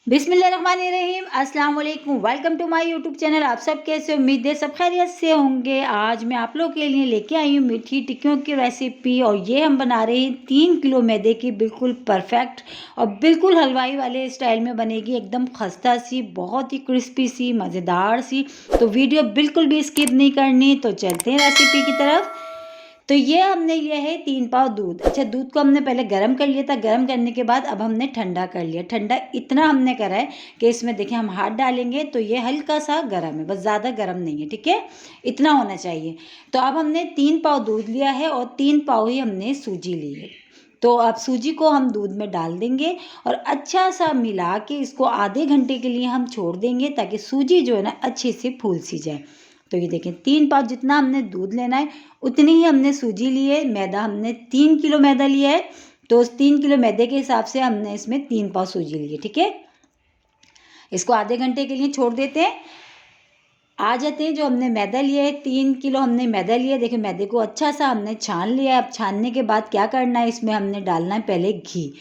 बिस्मिल्लाहिर्रहमानिर्रहीम, अस्सलाम वालेकुम। Welcome to my YouTube channel. आप सब कैसे, उम्मीद है सब खैरियत से होंगे। आज मैं आप लोग के लिए लेके आई हूँ मीठी टिक्कियों की रेसिपी, और ये हम बना रहे हैं 3 किलो मैदे की, बिल्कुल परफेक्ट और बिल्कुल हलवाई वाले स्टाइल में बनेगी, एकदम खस्ता सी, बहुत ही क्रिस्पी सी, मज़ेदार सी। तो वीडियो बिल्कुल भी स्किप नहीं करनी। तो चलते हैं रेसिपी की तरफ। तो ये हमने लिया है 3 पाव दूध। अच्छा, दूध को हमने पहले गर्म कर लिया था। गर्म करने के बाद अब हमने ठंडा कर लिया। ठंडा इतना हमने करा है कि इसमें देखिए हम हाथ डालेंगे तो ये हल्का सा गर्म है, बस ज़्यादा गर्म नहीं है, ठीक है, इतना होना चाहिए। तो अब हमने 3 पाव दूध लिया है और 3 पाव ही हमने सूजी ली है। तो अब सूजी को हम दूध में डाल देंगे और अच्छा सा मिला के इसको आधे घंटे के लिए हम छोड़ देंगे, ताकि सूजी जो है ना अच्छे से फूल सी जाए। तो ये देखें, 3 पाव जितना हमने दूध लेना है उतनी ही हमने सूजी ली है। मैदा हमने 3 किलो मैदा लिया है, तो उस 3 किलो मैदे के हिसाब से हमने इसमें 3 पाव सूजी ली है, ठीक है। इसको आधे घंटे के लिए छोड़ देते हैं। आ जाते हैं, जो हमने मैदा लिया है, 3 किलो हमने मैदा लिया है। देखिए, मैदे को अच्छा सा हमने छान लिया है। अब छानने के बाद क्या करना है, इसमें हमने डालना है पहले घी।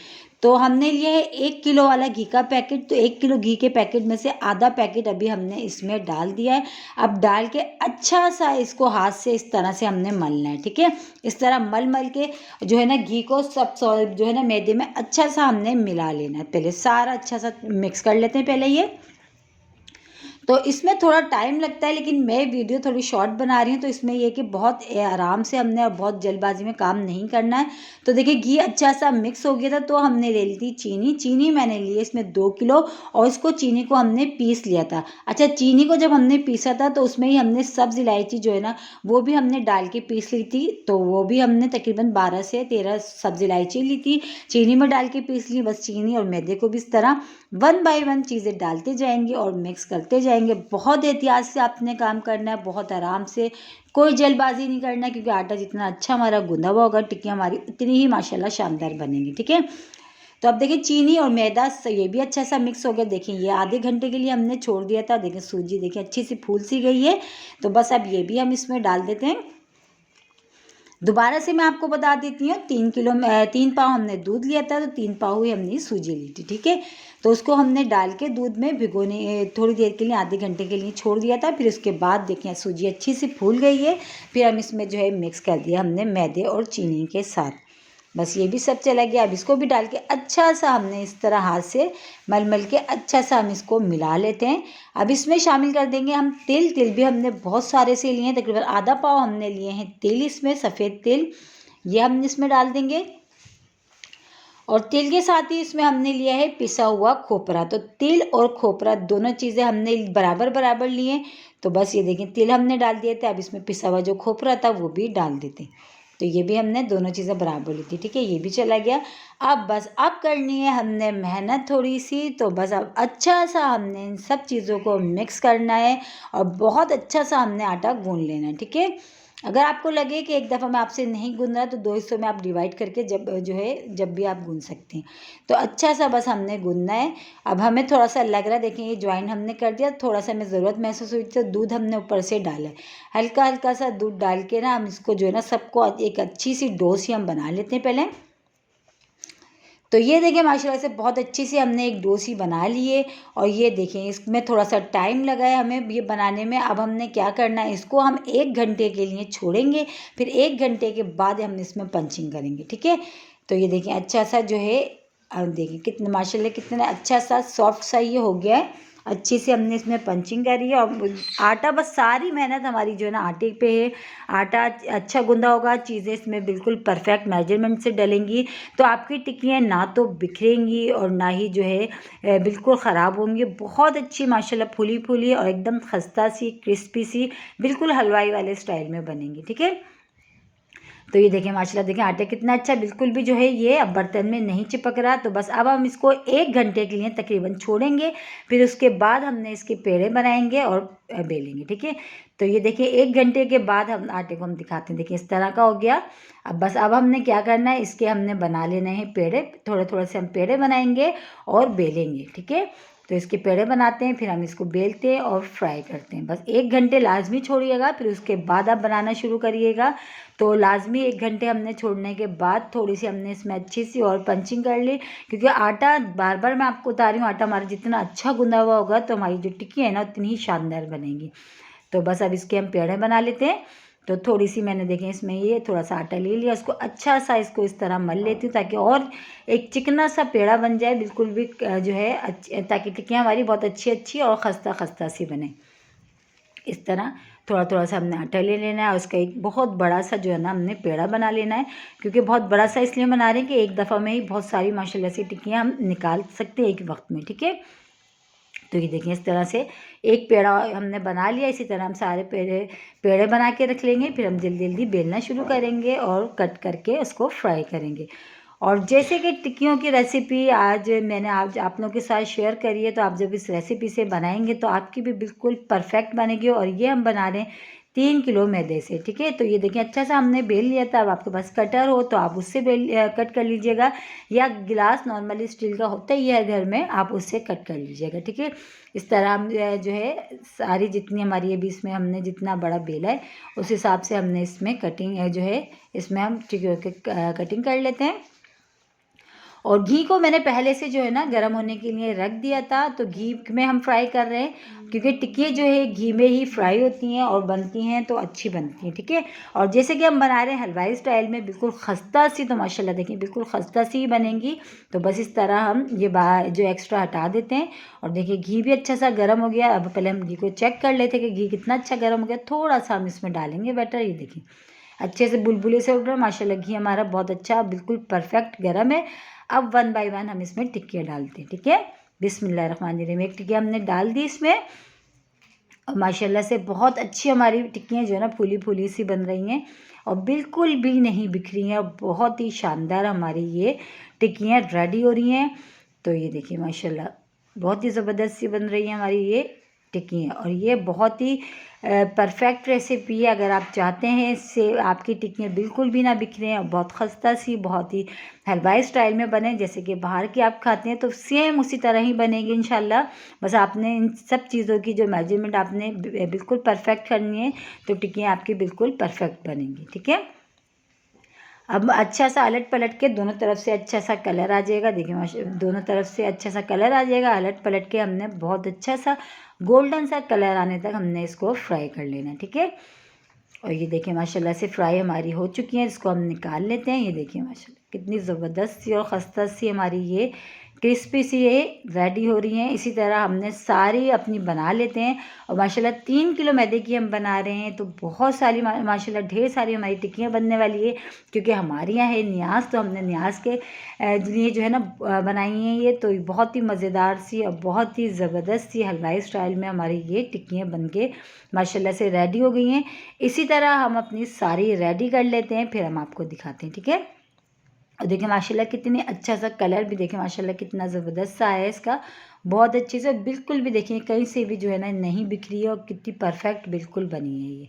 तो हमने लिया है 1 किलो वाला घी का पैकेट। तो 1 किलो घी के पैकेट में से आधा पैकेट अभी हमने इसमें डाल दिया है। अब डाल के अच्छा सा इसको हाथ से इस तरह से हमने मलना है, ठीक है। इस तरह मल मल के जो है ना घी को सब जो है ना मैदे में अच्छा सा हमने मिला लेना है। पहले सारा अच्छा सा मिक्स कर लेते हैं पहले ये। तो इसमें थोड़ा टाइम लगता है, लेकिन मैं वीडियो थोड़ी शॉर्ट बना रही हूँ, तो इसमें यह कि बहुत आराम से हमने और बहुत जल्दबाजी में काम नहीं करना है। तो देखिए, घी अच्छा सा मिक्स हो गया था, तो हमने ले ली थी चीनी। चीनी मैंने ली है इसमें 2 किलो, और इसको चीनी को हमने पीस लिया था। अच्छा, चीनी को जब हमने पीसा था तो उसमें ही हमने सब्ज़ इलायची जो है ना वो भी हमने डाल के पीस ली थी। तो वो भी हमने तकरीबन 12 से 13 सब्ज़ इलायची ली थी, चीनी में डाल के पीस ली। बस चीनी और मैदे को भी इस तरह 1 बाय 1 चीज़ें डालते जाएंगे और मिक्स करते जाएंगे। बहुत एहतियात से आपने काम करना है, बहुत आराम से, कोई जल्दबाजी नहीं करना, क्योंकि आटा जितना अच्छा हमारा गूंदा हुआ होगा, टिक्कियाँ हमारी उतनी ही माशाल्लाह शानदार बनेंगी, ठीक है। तो अब देखिए, चीनी और मैदा ये भी अच्छा सा मिक्स हो गया। देखिए, ये आधे घंटे के लिए हमने छोड़ दिया था। देखिए, सूजी देखिए अच्छी सी फूल सी गई है। तो बस अब ये भी हम इसमें डाल देते हैं। दोबारा से मैं आपको बता देती हूँ, 3 पाव हमने दूध लिया था, तो 3 पाव ही हमने सूजी ली थी, ठीक है। तो उसको हमने डाल के दूध में भिगोने थोड़ी देर के लिए, आधे घंटे के लिए छोड़ दिया था। फिर उसके बाद देखिए सूजी अच्छी सी फूल गई है। फिर हम इसमें जो है मिक्स कर दिया हमने मैदे और चीनी के साथ। बस ये भी सब चला गया। अब इसको भी डाल के अच्छा सा हमने इस तरह हाथ से मल मल के अच्छा सा हम इसको मिला लेते हैं। अब इसमें शामिल कर देंगे हम तिल। तिल भी हमने बहुत सारे से लिए हैं, तकरीबन आधा पाव हमने लिए हैं तिल। इसमें सफ़ेद तिल ये हम इसमें डाल देंगे, और तिल के साथ ही इसमें हमने लिया है पिसा हुआ खोपरा। तो तिल और खोपरा दोनों चीज़ें हमने बराबर बराबर लिए। तो बस ये देखें, तिल हमने डाल दिए थे, अब इसमें पिसा हुआ जो खोपरा था वो भी डाल देते। तो ये भी हमने दोनों चीज़ें बराबर ली थी, ठीक है। ये भी चला गया। अब करनी है हमने मेहनत थोड़ी सी। तो बस अब अच्छा सा हमने इन सब चीज़ों को मिक्स करना है और बहुत अच्छा सा हमने आटा गूंद लेना है, ठीक है। अगर आपको लगे कि एक दफ़ा में आपसे नहीं गूंद रहा, तो 2 हिस्सों में आप डिवाइड करके जब भी आप गूंद सकते हैं। तो अच्छा सा बस हमने गूंदना है। अब हमें थोड़ा सा लग रहा है, देखें ये ज्वाइन हमने कर दिया, थोड़ा सा हमें ज़रूरत महसूस हुई तो दूध हमने ऊपर से डाला है। हल्का हल्का सा दूध डाल के ना हम इसको जो है ना सबको एक अच्छी सी डो सी हम बना लेते हैं पहले। तो ये देखिए, माशाल्लाह से बहुत अच्छी सी हमने एक डोसी बना ली है। और ये देखें, इसमें थोड़ा सा टाइम लगा है हमें ये बनाने में। अब हमने क्या करना है, इसको हम 1 घंटे के लिए छोड़ेंगे। फिर 1 घंटे के बाद हम इसमें पंचिंग करेंगे, ठीक है। तो ये देखिए अच्छा सा जो है, अब देखिए कितना माशाल्लाह कितना अच्छा सा सॉफ्ट सा ये हो गया है। अच्छी से हमने इसमें पंचिंग करी है। और आटा, बस सारी मेहनत हमारी जो है ना आटे पे है। आटा अच्छा गूंदा होगा, चीज़ें इसमें बिल्कुल परफेक्ट मेजरमेंट से डलेंगी, तो आपकी टिक्कियाँ ना तो बिखरेंगी और ना ही जो है बिल्कुल ख़राब होंगी। बहुत अच्छी माशाल्लाह फूली फूली और एकदम खस्ता सी, क्रिस्पी सी, बिल्कुल हलवाई वाले स्टाइल में बनेंगी, ठीक है। तो ये देखें माशाल्लाह, देखें आटा कितना अच्छा बिल्कुल भी जो है ये अब बर्तन में नहीं चिपक रहा। तो बस अब हम इसको 1 घंटे के लिए तकरीबन छोड़ेंगे। फिर उसके बाद हमने इसके पेड़े बनाएंगे और बेलेंगे। ठीक है, तो ये देखिए 1 घंटे के बाद हम आटे को हम दिखाते हैं। देखिए इस तरह का हो गया। अब हमने क्या करना है, इसके हमने बना लेने हैं पेड़े। थोड़े थोड़े से हम पेड़े बनाएंगे और बेलेंगे। ठीक है, तो इसके पेड़े बनाते हैं, फिर हम इसको बेलते हैं और फ्राई करते हैं। बस 1 घंटे लाजमी छोड़िएगा, फिर उसके बाद आप बनाना शुरू करिएगा। तो लाजमी 1 घंटे हमने छोड़ने के बाद थोड़ी सी हमने इसमें अच्छी सी और पंचिंग कर ली, क्योंकि आटा बार बार मैं आपको बता रही हूँ, आटा हमारा जितना अच्छा गूंदा हुआ होगा तो हमारी जो टिक्की है ना उतनी ही शानदार बनेगी। तो बस अब इसके हम पेड़े बना लेते हैं। तो थोड़ी सी मैंने देखें इसमें ये थोड़ा सा आटा ले लिया, उसको अच्छा सा इसको इस तरह मल लेती हूँ ताकि और एक चिकना सा पेड़ा बन जाए, बिल्कुल भी जो है ताकि टिक्कियाँ हमारी बहुत अच्छी और खस्ता खस्ता सी बने। इस तरह थोड़ा थोड़ा सा हमने आटा ले लेना है और उसका एक बहुत बड़ा सा जो है ना हमने पेड़ा बना लेना है, क्योंकि बहुत बड़ा सा इसलिए बना रहे हैं कि एक दफ़ा में ही बहुत सारी माशाल्लाह से टिक्कियाँ हम निकाल सकते हैं एक वक्त में। ठीक है, तो ये देखिए इस तरह से एक पेड़ा हमने बना लिया। इसी तरह हम सारे पेड़े बना के रख लेंगे, फिर हम जल्दी जल्दी बेलना शुरू करेंगे और कट करके उसको फ्राई करेंगे। और जैसे कि टिक्कियों की रेसिपी आज मैंने आज आप लोगों के साथ शेयर करी है, तो आप जब इस रेसिपी से बनाएंगे तो आपकी भी बिल्कुल परफेक्ट बनेगी। और ये हम बना रहे हैं 3 किलो मैदे से। ठीक है, तो ये देखिए अच्छा सा हमने बेल लिया था। अब आपके पास कटर हो तो आप उससे कट कर लीजिएगा, या गिलास नॉर्मली स्टील का होता ही है घर में, आप उससे कट कर लीजिएगा। ठीक है, इस तरह हम जो है सारी जितनी हमारी अभी इसमें हमने जितना बड़ा बेला है उस हिसाब से हमने इसमें कटिंग जो है इसमें हम टिक्कियों के कटिंग कर लेते हैं। और घी को मैंने पहले से जो है ना गर्म होने के लिए रख दिया था, तो घी में हम फ्राई कर रहे हैं, क्योंकि टिक्की जो है घी में ही फ्राई होती हैं और बनती हैं तो अच्छी बनती हैं। ठीक है, और जैसे कि हम बना रहे हैं हलवाई स्टाइल में, बिल्कुल खस्ता सी, तो माशाल्लाह देखिए बिल्कुल खस्ता सी ही बनेंगी। तो बस इस तरह हम ये जो एक्स्ट्रा हटा देते हैं। और देखिए घी भी अच्छा सा गर्म हो गया। अब पहले हम घी को चेक कर लेते हैं कि घी कितना अच्छा गर्म हो गया। थोड़ा सा हम इसमें डालेंगे बैटर। ये देखिए अच्छे से बुलबुले से उठ रहा है माशाल्लाह, घी हमारा बहुत अच्छा बिल्कुल परफेक्ट गर्म है। अब 1 बाय 1 हम इसमें टिक्कियाँ डालते हैं। ठीक है, बिस्मिल्लाहिर्रहमानिर्रहीम। एक टिक्की हमने डाल दी इसमें और माशाल्लाह से बहुत अच्छी हमारी टिक्कियाँ जो है ना फूली फूली सी बन रही हैं और बिल्कुल भी नहीं बिखरी हैं, और बहुत ही शानदार हमारी ये टिक्कियाँ रेडी हो रही हैं। तो ये देखिए माशाल्लाह बहुत ही ज़बरदस्त सी बन रही है हमारी ये टिक्कियाँ, और ये बहुत ही परफेक्ट रेसिपी है। अगर आप चाहते हैं इससे आपकी टिक्कियाँ बिल्कुल भी ना बिखरें और बहुत खस्ता सी, बहुत ही हलवाई स्टाइल में बने जैसे कि बाहर की आप खाते हैं, तो सेम उसी तरह ही बनेगी इंशाल्लाह। बस आपने इन सब चीज़ों की जो मेजरमेंट आपने बिल्कुल परफेक्ट करनी है, तो टिक्कियाँ आपकी बिल्कुल परफेक्ट बनेंगी। ठीक है, अब अच्छा सा अलट पलट के दोनों तरफ से अच्छा सा कलर आ जाएगा। देखिए दोनों तरफ से अच्छा सा कलर आ जाएगा। अलट पलट के हमने बहुत अच्छा सा गोल्डन सा कलर आने तक हमने इसको फ्राई कर लेना। ठीक है, और ये देखिए माशाल्लाह से फ्राई हमारी हो चुकी है। इसको हम निकाल लेते हैं। ये देखिए माशाल्लाह कितनी ज़बरदस्त सी और खस्ता सी हमारी ये क्रिस्पी सी ये रेडी हो रही हैं। इसी तरह हमने सारी अपनी बना लेते हैं। और माशाल्लाह 3 किलो मैदे की हम बना रहे हैं, तो बहुत सारी माशाल्लाह ढेर सारी हमारी टिक्कियाँ बनने वाली है, क्योंकि हमारे यहाँ है न्याज, तो हमने न्याज के लिए जो है ना बनाई हैं ये। तो बहुत ही मज़ेदार सी और बहुत ही ज़बरदस्त सी हलवाई स्टाइल में हमारी ये टिक्कियाँ बन के माशाल्लाह से रेडी हो गई हैं। इसी तरह हम अपनी सारी रेडी कर लेते हैं, फिर हम आपको दिखाते हैं। ठीक है, और देखिए माशाल्लाह कितनी अच्छा सा कलर भी देखिए माशाल्लाह कितना ज़बरदस्त सा है इसका, बहुत अच्छे से बिल्कुल भी देखिए कहीं से भी जो है ना नहीं बिखरी है और कितनी परफेक्ट बिल्कुल बनी है ये।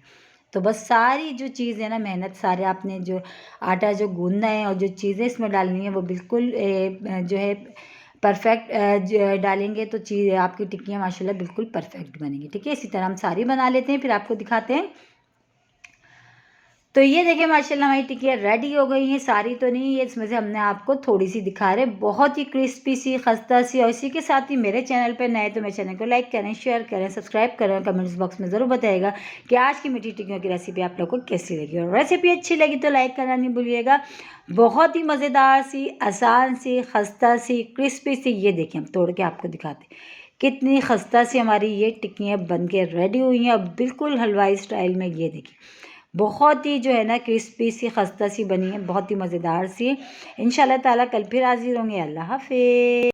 तो बस सारी जो चीज़ है ना मेहनत सारे आपने जो आटा जो गूंदना है और जो चीज़ें इसमें डालनी है वो बिल्कुल जो है परफेक्ट डालेंगे तो चीज़ आपकी टिक्कियाँ माशाल्लाह बिल्कुल परफेक्ट बनेंगी। ठीक है, इसी तरह हम सारी बना लेते हैं, फिर आपको दिखाते हैं। तो ये देखिए माशाल्लाह हमारी टिक्कियाँ रेडी हो गई हैं। सारी तो नहीं है, इसमें से हमने आपको थोड़ी सी दिखा रहे हैं, बहुत ही क्रिस्पी सी खस्ता सी। और इसी के साथ ही मेरे चैनल पर नए तो मेरे चैनल को लाइक करें, शेयर करें, सब्सक्राइब करें। कमेंट्स बॉक्स में ज़रूर बताइएगा कि आज की मीठी टिक्कियों की रेसिपी आप लोगों को कैसी लगी, और रेसिपी अच्छी लगी तो लाइक करना नहीं भूलिएगा। बहुत ही मज़ेदार सी, आसान सी, खस्ता सी, क्रिस्पी सी। ये देखिए हम तोड़ के आपको दिखाते हैं कितनी खस्ता सी हमारी ये टिक्कियाँ बन के रेडी हुई हैं, और बिल्कुल हलवाई स्टाइल में। ये देखिए बहुत ही जो है ना क्रिस्पी सी खस्ता सी बनी है, बहुत ही मज़ेदार सी। इंशाल्लाह ताला कल फिर हाजिर होंगे। अल्लाह हाफ़िज़।